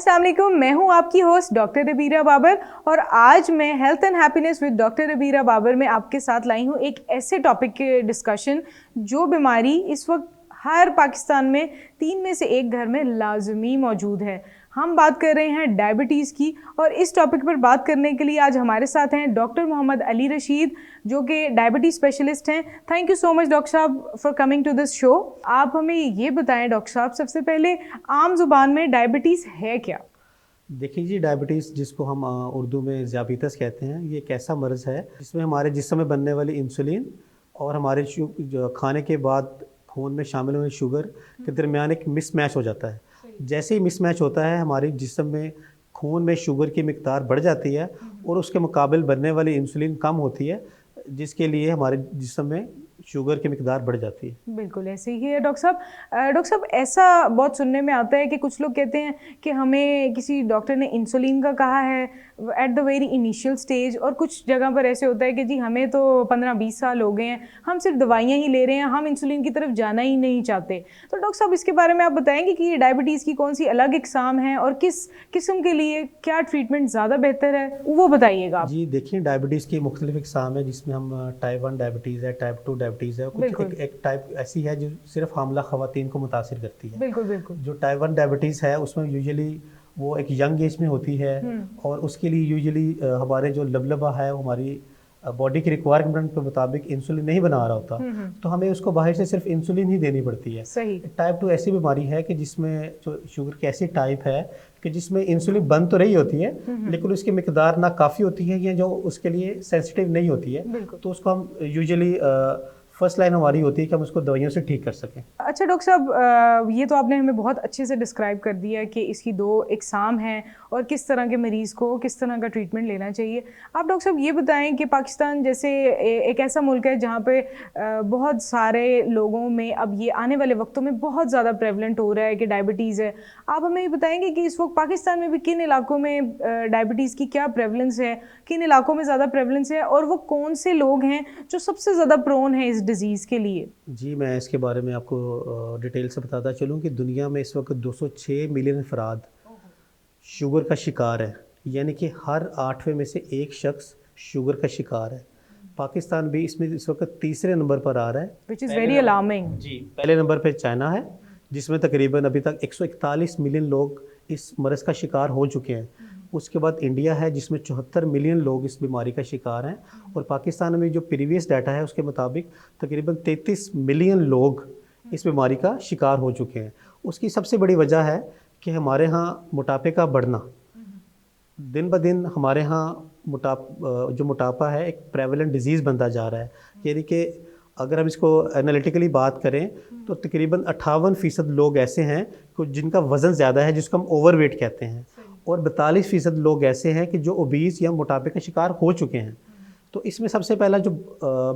अस्सलाम वालेकुम, मैं हूं आपकी होस्ट डॉक्टर रबीरा बाबर और आज मैं health and happiness with doctor Rabira Babar में आपके साथ लाई हूं एक ऐसे टॉपिक के डिस्कशन जो बीमारी इस वक्त हर पाकिस्तान में 3 में से 1 घर में लाजमी मौजूद है। हम बात कर रहे हैं डायबिटीज़ की और इस टॉपिक पर बात करने के लिए आज हमारे साथ हैं डॉक्टर मोहम्मद अली रशीद जो कि डायबिटीज़ स्पेशलिस्ट हैं। Thank you so much doctor साहब for coming to this show. आप हमें ये बताएं डॉक्टर साहब, सबसे पहले आम जुबान में डायबिटीज़ है क्या? देखिए जी, डायबिटीज़ जिसको हम उर्दू में ज़ियाबीतस कहते हैं, ये एक ऐसा मर्ज़ है जिसमें हमारे जिस्म में बनने वाली इंसुलिन और हमारे जो खाने के बाद खून में शामिल हुए शुगर के दरमियान एक मिसमैच हो जाता है। जैसे ही मिसमैच होता है, हमारे जिस्म में खून में शुगर की मिकदार बढ़ जाती है और उसके मुकाबिल बनने वाली इंसुलिन कम होती है, जिसके लिए हमारे जिस्म में शुगर की मिकदार बढ़ जाती है। बिल्कुल ऐसे ही है डॉक्टर साहब। डॉक्टर साहब, ऐसा बहुत सुनने में आता है कि कुछ लोग कहते हैं कि हमें किसी डॉक्टर ने इंसुलिन का कहा है at the very initial stage, और कुछ जगह पर ऐसे होता है कि जी हमें तो 15-20 साल हो गए हैं, हम सिर्फ दवाइयाँ ही ले रहे हैं, हम इंसुलिन की तरफ जाना ही नहीं चाहते। तो डॉक्टर साहब, इसके बारे में आप बताएंगे कि ये डायबिटीज़ की कौन सी अलग इकसाम है और किस किस्म के लिए क्या ट्रीटमेंट ज़्यादा बेहतर है, वो बताइएगा आप। जी देखिए, डायबिटीज़ की मुख्तलिफ इकसाम है, जिसमें हम टाइप 1 डायबिटीज़ है, टाइप 2 डायबिटीज़ है, कुछ एक टाइप ऐसी है जो सिर्फ हामला ख़वातीन को मुतासिर करती है। बिल्कुल बिल्कुल। जो टाइप 1 डायबिटीज़ है उसमें यूजुअली वो एक यंग एज में होती है और उसके लिए यूजुअली हमारे जो लबलबा है वो हमारी बॉडी की रिक्वायरमेंट के मुताबिक इंसुलिन नहीं बना रहा होता, तो हमें उसको बाहर से सिर्फ इंसुलिन ही देनी पड़ती है। सही। टाइप 2 ऐसी बीमारी है कि जिसमें जो शुगर की ऐसी टाइप है कि जिसमें इंसुलिन बन तो रही होती है लेकिन उसकी मिकदार ना काफ़ी होती है या जो उसके लिए सेंसिटिव नहीं होती है, तो उसको हम यूजुअली फर्स्ट लाइन हमारी होती है कि हम उसको दवाइयों से ठीक कर सकें। अच्छा डॉक्टर साहब, ये तो आपने हमें बहुत अच्छे से डिस्क्राइब कर दिया कि इसकी 2 इकसाम हैं और किस तरह के मरीज़ को किस तरह का ट्रीटमेंट लेना चाहिए। आप डॉक्टर साहब ये बताएं कि पाकिस्तान जैसे एक ऐसा मुल्क है जहाँ पे बहुत सारे लोगों में अब ये आने वाले वक्तों में बहुत ज़्यादा प्रेवलेंट हो रहा है कि डायबिटीज़ है। आप हमें ये बताएंगे कि इस वक्त पाकिस्तान में भी किन इलाकों में डायबिटीज़ की क्या प्रेवलेंस है, किन इलाकों में ज़्यादा प्रेवलेंस है और वो कौन से लोग हैं जो सबसे ज़्यादा प्रोन है इस डिज़ीज़ के लिए? जी, मैं इसके बारे में आपको डिटेल से बताता चलूँ कि दुनिया में इस वक्त 206 मिलियन अफराद शुगर का शिकार है, यानी कि हर 8वें में से 1 शख्स शुगर का शिकार है। पाकिस्तान भी इसमें इस वक्त तीसरे नंबर पर आ रहा है, विच इज़ वेरी अलार्मिंग। जी, पहले नंबर पर चाइना है जिसमें तकरीबन अभी तक 141 मिलियन लोग इस मरज़ का शिकार हो चुके हैं। उसके बाद इंडिया है जिसमें 74 मिलियन लोग इस बीमारी का शिकार हैं और पाकिस्तान में जो प्रीवियस डाटा है उसके मुताबिक तकरीबन 33 मिलियन लोग इस बीमारी का शिकार हो चुके हैं। उसकी सबसे बड़ी वजह है कि हमारे यहाँ मोटापे का बढ़ना। दिन ब दिन हमारे यहाँ जो मोटापा है एक प्रेवलेंट डिजीज़ बनता जा रहा है, यानी कि अगर हम इसको एनालिटिकली बात करें तो तकरीबन 58% लोग ऐसे हैं जिनका वज़न ज़्यादा है, जिसको हम ओवरवेट कहते हैं, और 42% लोग ऐसे हैं कि जो ओबीस या मोटापे का शिकार हो चुके हैं। तो इसमें सबसे पहला जो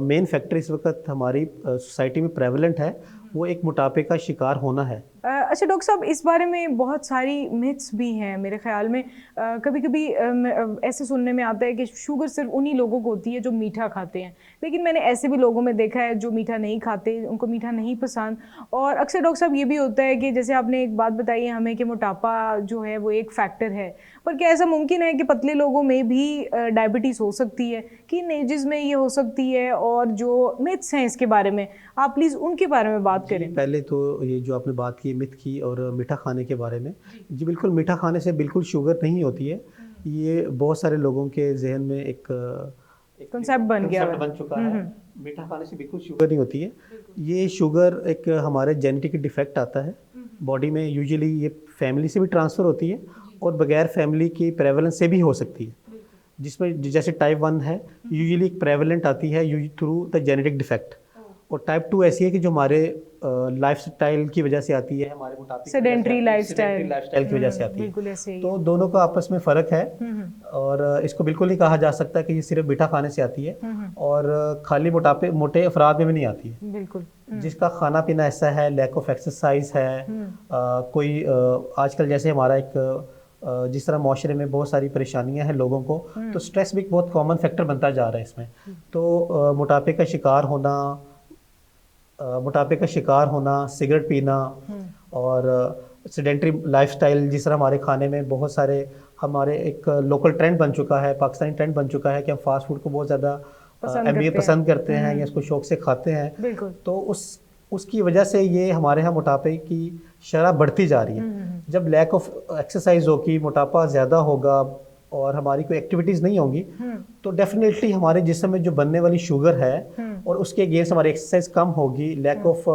मेन फैक्टर इस वक्त हमारी सोसाइटी में प्रेवलेंट है वो एक मोटापे का शिकार होना है। अच्छा डॉक्टर साहब, इस बारे में बहुत सारी मिथ्स भी हैं मेरे ख्याल में। कभी कभी ऐसे सुनने में आता है कि शुगर सिर्फ उन्हीं लोगों को होती है जो मीठा खाते हैं, लेकिन मैंने ऐसे भी लोगों में देखा है जो मीठा नहीं खाते, उनको मीठा नहीं पसंद। और अक्सर डॉक्टर साहब ये भी होता है कि जैसे आपने एक बात बताई है हमें कि मोटापा जो है वो एक फैक्टर है, पर क्या ऐसा मुमकिन है कि पतले लोगों में भी डायबिटीज़ हो सकती है, किन एजेस में ये हो सकती है, और जो मिथ्स हैं इसके बारे में आप प्लीज़ उनके बारे में बात करें। पहले तो ये जो आपने बात की मिथ की और मीठा खाने के बारे में, जी बिल्कुल, मीठा खाने से बिल्कुल शुगर नहीं होती है। ये बहुत सारे लोगों के जहन में एक कंसेप्ट बन चुका है। मीठा खाने से बिल्कुल शुगर नहीं होती है। ये शुगर एक हमारे जेनेटिक डिफेक्ट आता है बॉडी में, यूजुअली ये फैमिली से भी ट्रांसफ़र होती है और बगैर फैमिली की प्रेवलेंस से भी हो सकती है, जिसमें जैसे टाइप 1 है यूजुअली एक प्रेवलेंट आती है थ्रू द जेनेटिक डिफेक्ट, और टाइप 2 ऐसी है कि जो हमारे लाइफस्टाइल की वजह से आती है, हमारे मोटापे सेडेंटरी लाइफस्टाइल की वजह से आती है। बिल्कुल ऐसे ही। तो दोनों का आपस में फ़र्क है और इसको बिल्कुल नहीं कहा जा सकता कि ये सिर्फ मीठा खाने से आती है, और खाली मोटे अफराद में भी नहीं आती है। बिल्कुल। जिसका खाना पीना ऐसा है, लैक ऑफ एक्सरसाइज है, कोई आजकल जैसे हमारा एक जिस तरह माशरे में बहुत सारी परेशानियां हैं लोगों को, तो स्ट्रेस भी एक बहुत कॉमन फैक्टर बनता जा रहा है इसमें। तो मोटापे का शिकार होना, सिगरेट पीना और सेडेंटरी लाइफस्टाइल, जिस तरह हमारे खाने में बहुत सारे, हमारे एक लोकल ट्रेंड बन चुका है, पाकिस्तानी ट्रेंड बन चुका है कि हम फास्ट फूड को बहुत ज़्यादा अहमियत पसंद करते हैं या इसको शौक से खाते हैं। बिल्कुल। तो उसकी वजह से ये हमारे यहाँ मोटापे की शरह बढ़ती जा रही है। जब लैक ऑफ एक्सरसाइज होगी, मोटापा ज़्यादा होगा और हमारी कोई एक्टिविटीज़ नहीं होंगी, तो डेफिनेटली हमारे जिस्म में जो बनने वाली शुगर है और उसके अगेंस्ट हमारी एक्सरसाइज कम होगी, लैक ऑफ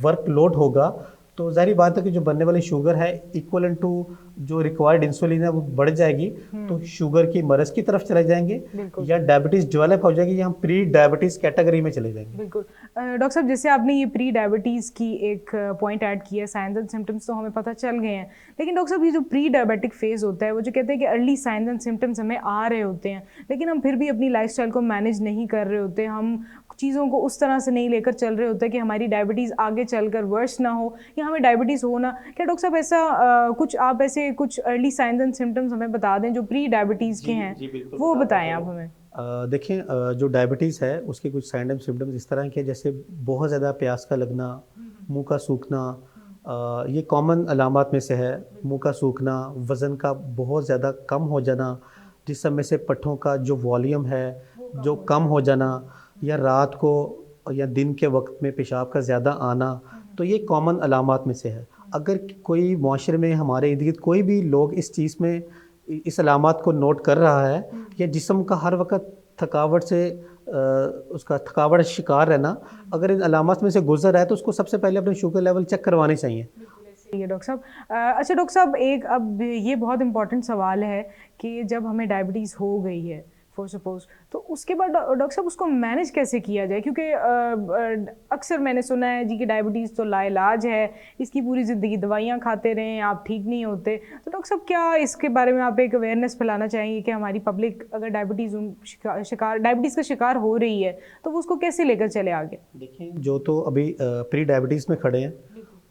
वर्क लोड होगा, तो जाहिर बात है कि जो बनने वाली शुगर है इक्वल टू जो रिक्वायर्ड इंसुलिन है वो बढ़ जाएगी, तो शुगर की मरज की तरफ चले जाएंगे या डायबिटीज डेवलप हो जाएगी या हम प्री डायबिटीज कैटेगरी में चले जाएंगे। बिल्कुल। डॉक्टर साहब, जैसे आपने ये प्री डायबिटीज़ की एक पॉइंट ऐड किया, साइंस एंड सिम्टम्स तो हमें पता चल गए हैं, लेकिन डॉक्टर साहब ये जो प्री डायबिटिक फेज़ होता है, वो जो कहते हैं कि अर्ली साइंस एंड सिम्टम्स हमें आ रहे होते हैं, लेकिन हम फिर भी अपनी लाइफस्टाइल को मैनेज नहीं कर रहे होते, हम चीज़ों को उस तरह से नहीं लेकर चल रहे होते कि हमारी डायबिटीज़ आगे चलकर वर्स ना हो या हमें डायबिटीज़ हो ना। क्या डॉक्टर साहब ऐसा कुछ आप ऐसे कुछ अर्ली साइंस एंड सिम्टम्स हमें बता दें जो प्री डायबिटीज़ के हैं, वो बताएं आप हमें। देखें, जो डायबिटीज़ है उसके कुछ साइन एंड सिम्टम्स इस तरह के, जैसे बहुत ज़्यादा प्यास का लगना, मुंह का सूखना, ये कॉमन अलामात में से है। मुंह का सूखना, वज़न का बहुत ज़्यादा कम हो जाना, जिसम में से पट्ठों का जो वॉल्यूम है जो कम हो जाना, या रात को या दिन के वक्त में पेशाब का ज़्यादा आना, तो ये कॉमन अलामात में से है। अगर कोई माशरे में हमारे इर्द गिर्द कोई भी लोग इस चीज़ में इस अलामात को नोट कर रहा है या जिस्म का हर वक्त थकावट से उसका थकावट शिकार रहना, अगर इन अलामात में से गुजर रहा है तो उसको सबसे पहले अपने शुगर लेवल चेक करवाने चाहिए। ये डॉक्टर साहब, अच्छा डॉक्टर साहब, एक अब ये बहुत इंपॉर्टेंट सवाल है कि जब हमें डायबिटीज़ हो गई है फॉर सपोज, तो उसके बाद डॉक्टर साहब उसको मैनेज कैसे किया जाए? क्योंकि अक्सर मैंने सुना है जी कि डायबिटीज़ तो लाइलाज है, इसकी पूरी ज़िंदगी दवाइयाँ खाते रहें, आप ठीक नहीं होते। तो डॉक्टर साहब क्या इसके बारे में आप एक अवेयरनेस फैलाना चाहेंगे कि हमारी पब्लिक अगर डायबिटीज़ का शिकार हो रही है तो वो उसको कैसे लेकर चले आगे? देखिए, जो तो अभी प्री डायबिटीज़ में खड़े हैं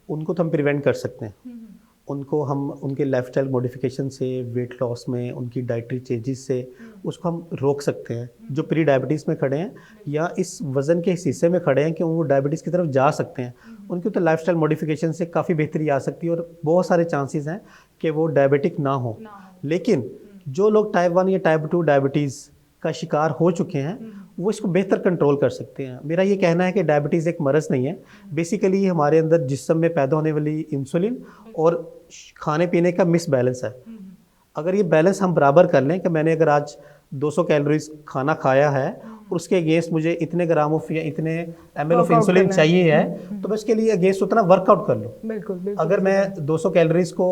उनको तो हम प्रिवेंट कर सकते हैं। उनको हम उनके लाइफस्टाइल मॉडिफिकेशन से, वेट लॉस में, उनकी डाइटरी चेंजेस से उसको हम रोक सकते हैं। जो प्री डायबिटीज़ में खड़े हैं या इस वज़न के इस हिस्से में खड़े हैं कि वो डायबिटीज़ की तरफ जा सकते हैं, उनकी तो लाइफस्टाइल मॉडिफिकेशन से काफ़ी बेहतरी आ सकती है और बहुत सारे चांसेस हैं कि वो डायबिटिक ना हो। लेकिन जो लोग टाइप 1 या टाइप 2 डायबिटीज़ का शिकार हो चुके हैं वो इसको बेहतर कंट्रोल कर सकते हैं। मेरा ये कहना है कि डायबिटीज़ एक मरज़ नहीं है, बेसिकली हमारे अंदर जिस्म में पैदा होने वाली इंसुलिन और खाने पीने का मिस बैलेंस है। अगर ये बैलेंस हम बराबर कर लें कि मैंने अगर आज 200 कैलोरीज खाना खाया है और उसके अगेंस्ट मुझे इतने ग्राम ऑफ या इतने ml ऑफ इंसुलिन चाहिए है, तो मैं उसके लिए अगेंस्ट उतना वर्कआउट कर लूँ। बिल्कुल। अगर मैं 200 कैलोरीज को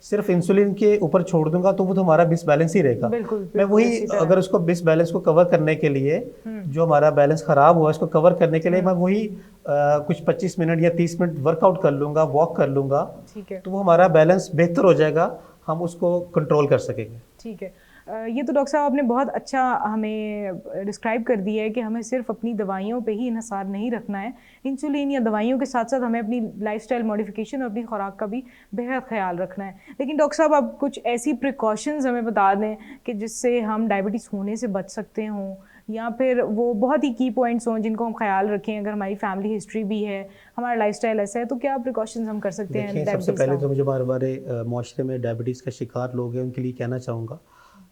सिर्फ इंसुलिन के ऊपर छोड़ दूंगा तो वो तो हमारा मिस बैलेंस ही रहेगा। मैं वही अगर उसको मिस बैलेंस को कवर करने के लिए, जो हमारा बैलेंस ख़राब हुआ इसको कवर करने के लिए मैं वही कुछ 25 मिनट या 30 मिनट वर्कआउट कर लूँगा, वॉक कर लूँगा, तो वो हमारा बैलेंस बेहतर हो जाएगा, हम उसको कंट्रोल कर सकेंगे। ठीक है। ये तो डॉक्टर साहब आपने बहुत अच्छा हमें डिस्क्राइब कर दिया है कि हमें सिर्फ अपनी दवाइयों पे ही इन्हिसार नहीं रखना है, इंसुलिन या दवाइयों के साथ साथ हमें अपनी लाइफस्टाइल मॉडिफिकेशन और अपनी खुराक का भी बेहद ख्याल रखना है। लेकिन डॉक्टर साहब आप कुछ ऐसी प्रिकॉशंस हमें बता दें कि जिससे हम डायबिटीज़ होने से बच सकते हों, या फिर वो बहुत ही की पॉइंट्स हों जिनको हम ख्याल रखें। अगर हमारी फैमिली हिस्ट्री भी है, हमारा लाइफस्टाइल ऐसा है, तो क्या प्रिकॉशंस हम कर सकते हैं? सबसे पहले तो मुझे हमारे माशरे में डायबिटीज़ का शिकार लोग हैं उनके लिए कहना चाहूँगा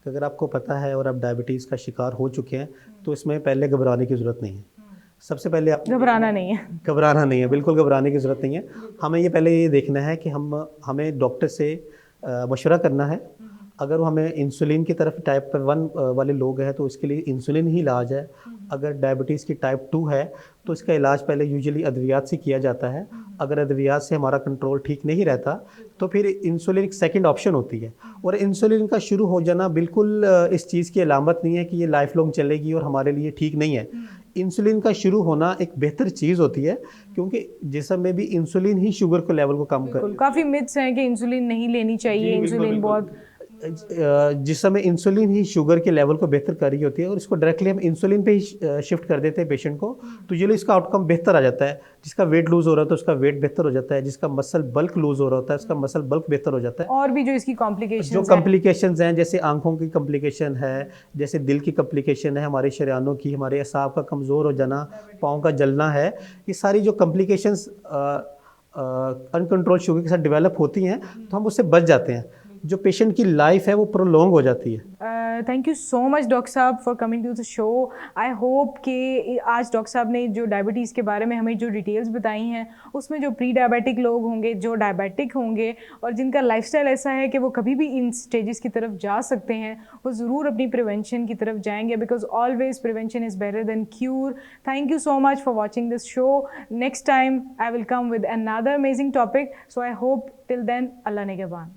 कि अगर आपको पता है और आप डायबिटीज़ का शिकार हो चुके हैं तो इसमें पहले घबराने की ज़रूरत नहीं है। सबसे पहले आप घबराना नहीं है, बिल्कुल घबराने की ज़रूरत नहीं है। हमें ये पहले ये देखना है कि हमें डॉक्टर से मशवरा करना है। अगर वो हमें इंसुलिन की तरफ टाइप 1 वाले लोग हैं तो इसके लिए इंसुलिन ही इलाज है। अगर डायबिटीज़ की टाइप 2 है तो इसका इलाज पहले यूजुअली अद्वियात से किया जाता है। अगर अद्वियात से हमारा कंट्रोल ठीक नहीं रहता तो फिर इंसुलिन एक सेकंड ऑप्शन होती है। और इंसुलिन का शुरू हो जाना बिल्कुल इस चीज़ की अलामत नहीं है कि ये लाइफ लॉन्ग चलेगी और हमारे लिए ठीक नहीं है। इंसुलिन का शुरू होना एक बेहतर चीज़ होती है क्योंकि जिस्म में भी इंसुलिन ही शुगर को लेवल को कम कर। काफ़ी मिथ्स हैं कि इंसुलिन नहीं लेनी चाहिए, इंसुलिन बहुत जिस समय इंसुलिन ही शुगर के लेवल को बेहतर कर रही होती है और इसको डायरेक्टली हम इंसुलिन पे ही शिफ्ट कर देते हैं पेशेंट को, तो यूजुअली इसका आउटकम बेहतर आ जाता है। जिसका वेट लूज हो रहा है तो उसका वेट बेहतर हो जाता है, जिसका मसल बल्क लूज हो रहा होता है उसका मसल बल्क बेहतर हो जाता है। और भी जो इसकी कॉम्प्लिकेशंस हैं जैसे आंखों की कॉम्प्लिकेशन है, जैसे दिल की कॉम्प्लिकेशन है, हमारे शरीयानों की, हमारे असाब का कमज़ोर हो जाना, पाँव का जलना है, ये सारी जो कॉम्प्लिकेशंस अनकंट्रोल शुगर के साथ डेवलप होती हैं तो हम उससे बच जाते हैं, जो पेशेंट की लाइफ है वो प्रोलॉन्ग हो जाती है। Thank you so much doctor साहब for coming to the show. I hope कि आज डॉक्टर साहब ने जो डायबिटीज़ के बारे में हमें जो डिटेल्स बताई हैं उसमें जो प्री डायबिटिक लोग होंगे, जो डायबिटिक होंगे और जिनका लाइफस्टाइल ऐसा है कि वो कभी भी इन स्टेजेस की तरफ जा सकते हैं, वो ज़रूर अपनी प्रिवेंशन की तरफ जाएंगे, because always prevention is better than cure. Thank you so much for watching this show. Next time I will come with another amazing topic, so I hope till then Allah निगहबान।